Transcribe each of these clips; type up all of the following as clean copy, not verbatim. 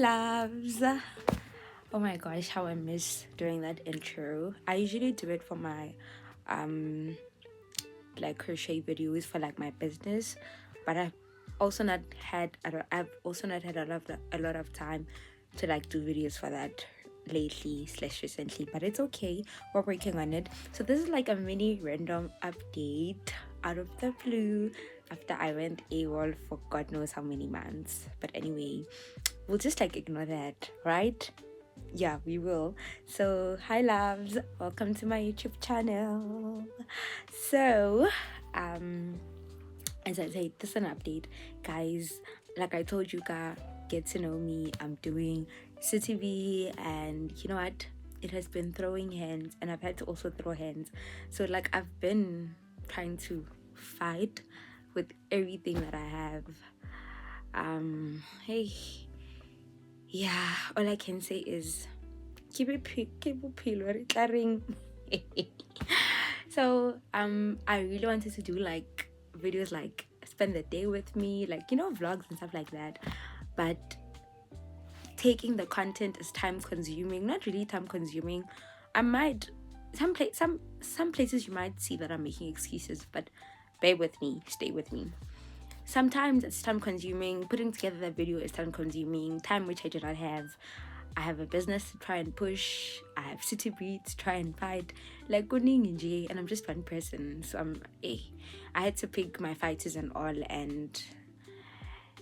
loves. Oh my gosh, how I miss doing that intro. I usually do it for my like crochet videos for like my business, but I've also not had a lot of time to like do videos for that lately/recently, but it's okay, we're working on it. So this is like a mini random update out of the blue after I went AWOL for God knows how many months. But anyway, we'll just like ignore that, right? Yeah, we will. So hi loves, welcome to my YouTube channel. So as I said, this is an update, guys. Like I told you guys, get to know me. I'm doing CTV, and you know what, it has been throwing hands, and I've had to also throw hands. So like I've been trying to fight with everything that I have. Hey, yeah, all I can say is keep it clearing. So I really wanted to do like videos like spend the day with me, like, you know, vlogs and stuff like that, but taking the content is time consuming. Not really time consuming. I might some places you might see that I'm making excuses, but bear with me, stay with me. Sometimes it's time consuming. Putting together the video is time consuming, time which I do not have. I have a business to try and push. I have city breed to try and fight, like kuningi, and I'm just one person. So I had to pick my fighters and all, and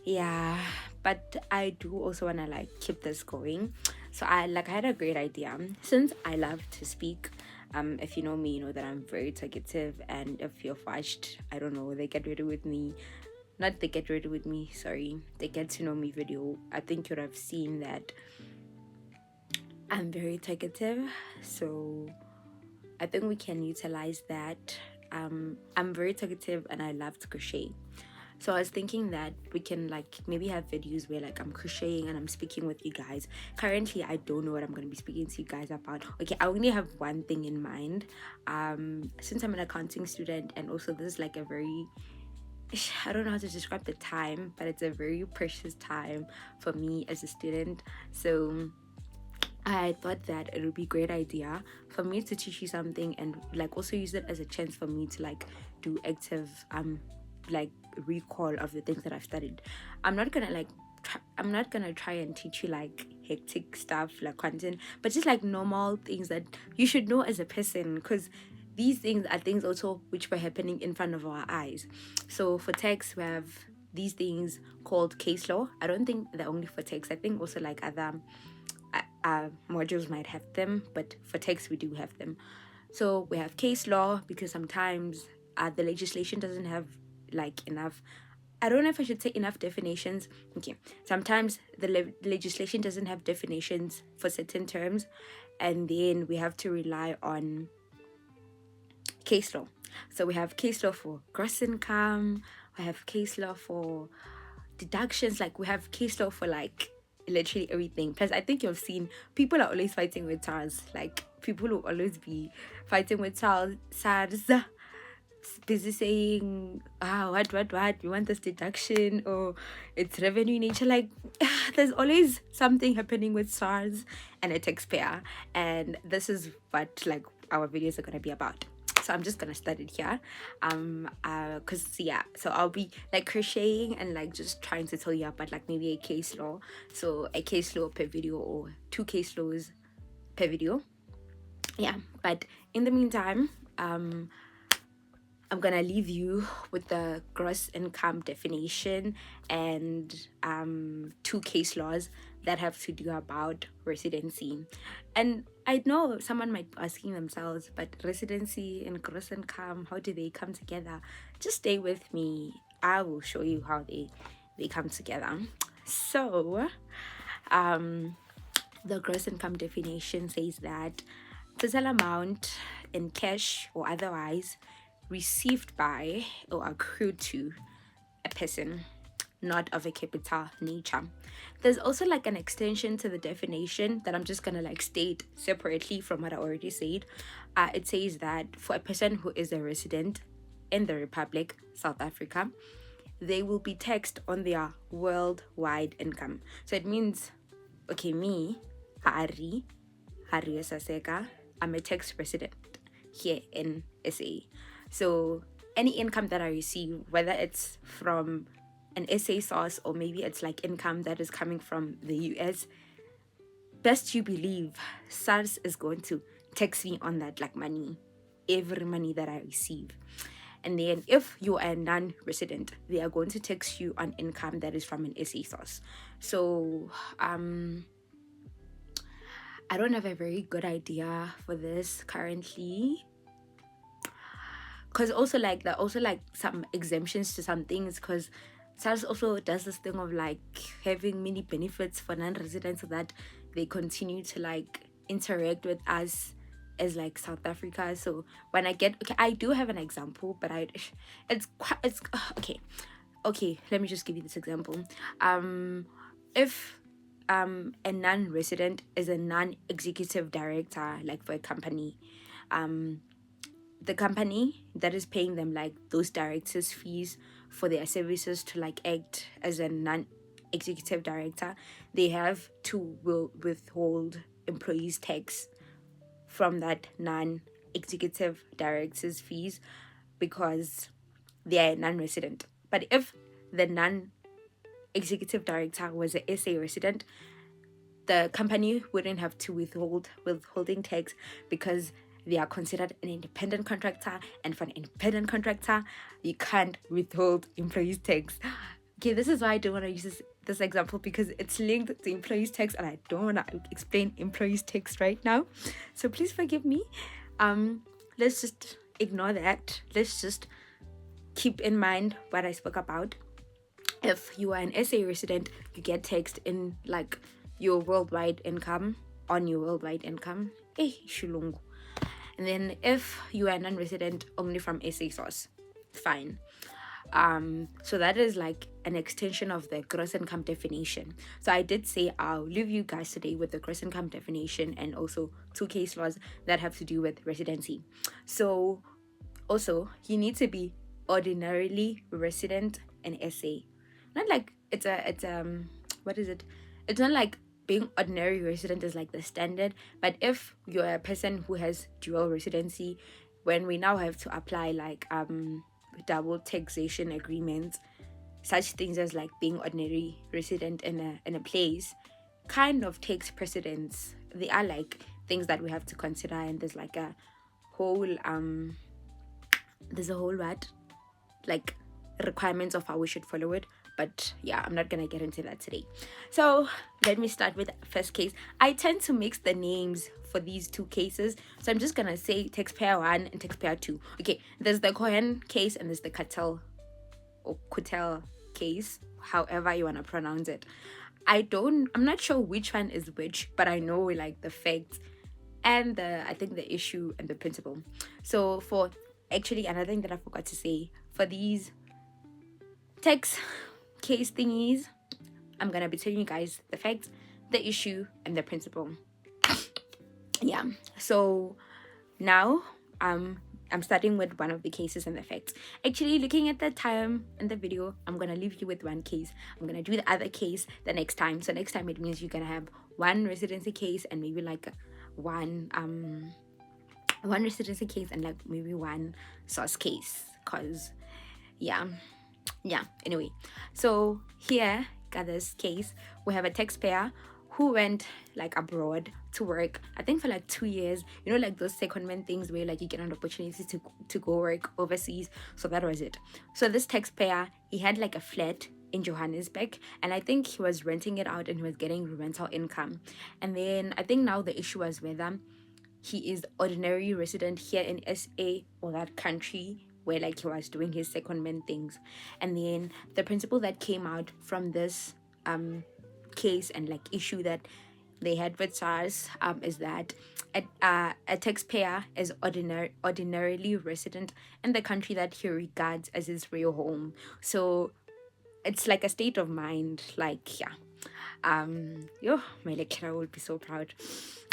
yeah. But I do also wanna like keep this going. So I had a great idea. Since I love to speak, if you know me, you know that I'm very talkative, and if you've watched, I don't know, They Get Ready With Me, not They Get Ready With Me, sorry, They Get to Know Me video, I think you would have seen that I'm very talkative, so I think we can utilize that. I'm very talkative and I love to crochet. So I was thinking that we can like maybe have videos where like I'm crocheting and I'm speaking with you guys. Currently, I don't know what I'm going to be speaking to you guys about. Okay, I only have one thing in mind. Since I'm an accounting student, and also this is like a very, I don't know how to describe the time, but it's a very precious time for me as a student. So I thought that it would be a great idea for me to teach you something, and like also use it as a chance for me to like do active like recall of the things that I've studied. I'm not gonna try and teach you like hectic stuff like content, but just like normal things that you should know as a person, because these things are things also which were happening in front of our eyes. So for text, we have these things called case law. I don't think they're only for text. I think also like other modules might have them, but for text we do have them. So we have case law because sometimes the legislation doesn't have like enough, I don't know if I should say enough definitions. Okay, sometimes the legislation doesn't have definitions for certain terms, and then we have to rely on case law. So we have case law for gross income, we have case law for deductions, like we have case law for like literally everything. Plus I think you've seen people are always fighting with SARS, like people will always be fighting with SARS, busy saying what you want this deduction, or it's revenue nature, like there's always something happening with SARS and a taxpayer, and this is what like our videos are going to be about. So I'm just gonna start it here, cause yeah, so I'll be like crocheting and like just trying to tell you about like maybe a case law, so a case law per video or 2 case laws per video. Yeah, but in the meantime, I'm gonna leave you with the gross income definition and 2 case laws that have to do about residency. And I know someone might be asking themselves, but residency and gross income, how do they come together? Just stay with me. I will show you how they come together. So the gross income definition says that total amount in cash or otherwise received by or accrued to a person, not of a capital nature. There's also like an extension to the definition that I'm just gonna like state separately from what I already said. It says that for a person who is a resident in the Republic, South Africa, they will be taxed on their worldwide income. So it means okay, me, Hari Saseka, I'm a tax resident here in SA. So any income that I receive, whether it's from an SA source or maybe it's like income that is coming from the US, best you believe SARS is going to tax me on that like money, every money that I receive. And then if you are a non-resident, they are going to tax you on income that is from an SA source. So I don't have a very good idea for this currently, because also like there are also like some exemptions to some things, because SARS also does this thing of like having many benefits for non-residents so that they continue to like interact with us as like South Africa. So when I get, okay, I do have an example, but it's okay, let me just give you this example. If a non-resident is a non-executive director like for a company, the company that is paying them like those directors fees for their services to like act as a non-executive director, they have to will withhold employees tax from that non-executive director's fees because they are non-resident. But if the non-executive director was a SA resident, the company wouldn't have to withholding tax because they are considered an independent contractor, and for an independent contractor, you can't withhold employees tax. Okay, this is why I don't want to use this example, because it's linked to employees tax and I don't want to explain employees tax right now. So please forgive me. Let's just ignore that. Let's just keep in mind what I spoke about. If you are an SA resident, you get taxed in like your worldwide income, on your worldwide income. Shulungu. And then if you are non-resident, only from SA source, fine. So that is like an extension of the gross income definition. So I did say I'll leave you guys today with the gross income definition and also 2 case laws that have to do with residency. So also you need to be ordinarily resident in SA. Not like it's what is it? It's not like being ordinary resident is like the standard, but if you're a person who has dual residency, when we now have to apply like double taxation agreements, such things as like being ordinary resident in a place kind of takes precedence. They are like things that we have to consider, and there's like a whole what like requirements of how we should follow it. But yeah, I'm not gonna get into that today. So let me start with the first case. I tend to mix the names for these 2 cases, so I'm just gonna say taxpayer 1 and taxpayer 2. Okay, there's the Cohen case and there's the Cattell or Kutel case, however you want to pronounce it. I'm not sure which one is which, but I know like the facts and I think the issue and the principle. So for actually another thing that I forgot to say, for these tax case thingies, I'm gonna be telling you guys the facts, the issue, and the principle. Yeah, so now I'm starting with one of the cases and the facts. Actually, looking at the time in the video, I'm gonna leave you with 1 case. I'm gonna do the other case the next time. So next time it means you're gonna have 1 residency case and maybe like one residency case and like maybe 1 source case, cause yeah, anyway. So here got this case, we have a taxpayer who went like abroad to work, I think for like 2 years, you know, like those secondment things where like you get an opportunity to go work overseas. So that was it. So this taxpayer, he had like a flat in Johannesburg, and I think he was renting it out and he was getting rental income. And then I think now the issue was whether he is ordinary resident here in SA or that country where like he was doing his secondment things. And then the principle that came out from this case and like issue that they had with SARS is that a taxpayer is ordinarily resident in the country that he regards as his real home. So it's like a state of mind, like yeah. My lecturer would be so proud.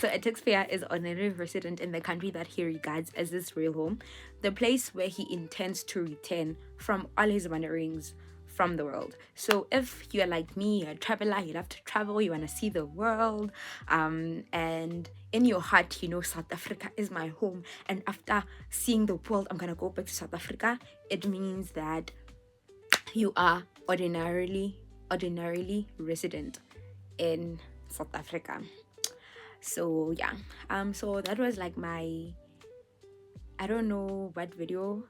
So a taxpayer is ordinary resident in the country that he regards as his real home, the place where he intends to return from all his wanderings from the world. So if you're like me, you're a traveler, you love to travel, you want to see the world, and in your heart, you know, South Africa is my home, and after seeing the world, I'm gonna go back to South Africa, it means that you are ordinarily resident in South Africa. So yeah, so that was like my, I don't know what video,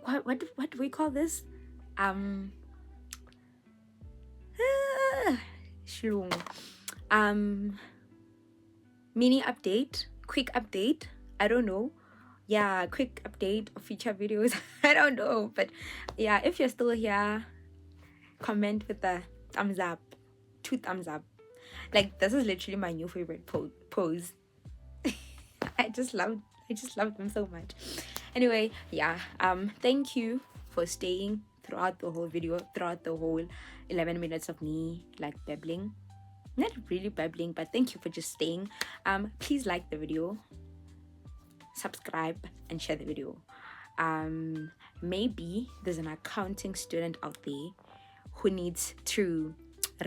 what do we call this, Shlung. Mini update, quick update, I don't know. Yeah, quick update of future videos. I don't know, but yeah, if you're still here, comment with a thumbs up, 2 thumbs up. Like, this is literally my new favorite pose. I just love them so much. Anyway, yeah, thank you for staying throughout the whole video, throughout the whole 11 minutes of me like babbling. Not really babbling, but thank you for just staying. Please like the video, subscribe, and share the video. Maybe there's an accounting student out there who needs to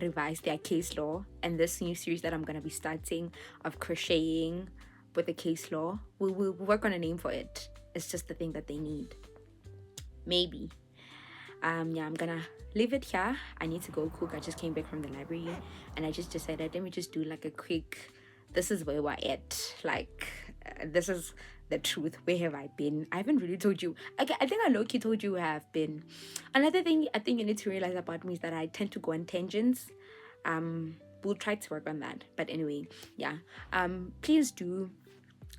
revise their case law, and this new series that I'm gonna be starting of crocheting with the case law, we'll work on a name for it. It's just the thing that they need. Maybe. Yeah, I'm gonna leave it here. I need to go cook. I just came back from the library and I just decided, let me just do like a quick, this is where we're at, like this is the truth. Where have I been? I haven't really told you. I think I low-key told you where I've been. Another thing I think you need to realize about me is that I tend to go on tangents. We'll try to work on that, but anyway, yeah, please do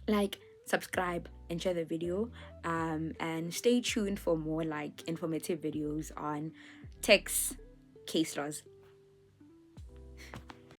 like, subscribe, and share the video, and stay tuned for more like informative videos on text, case laws,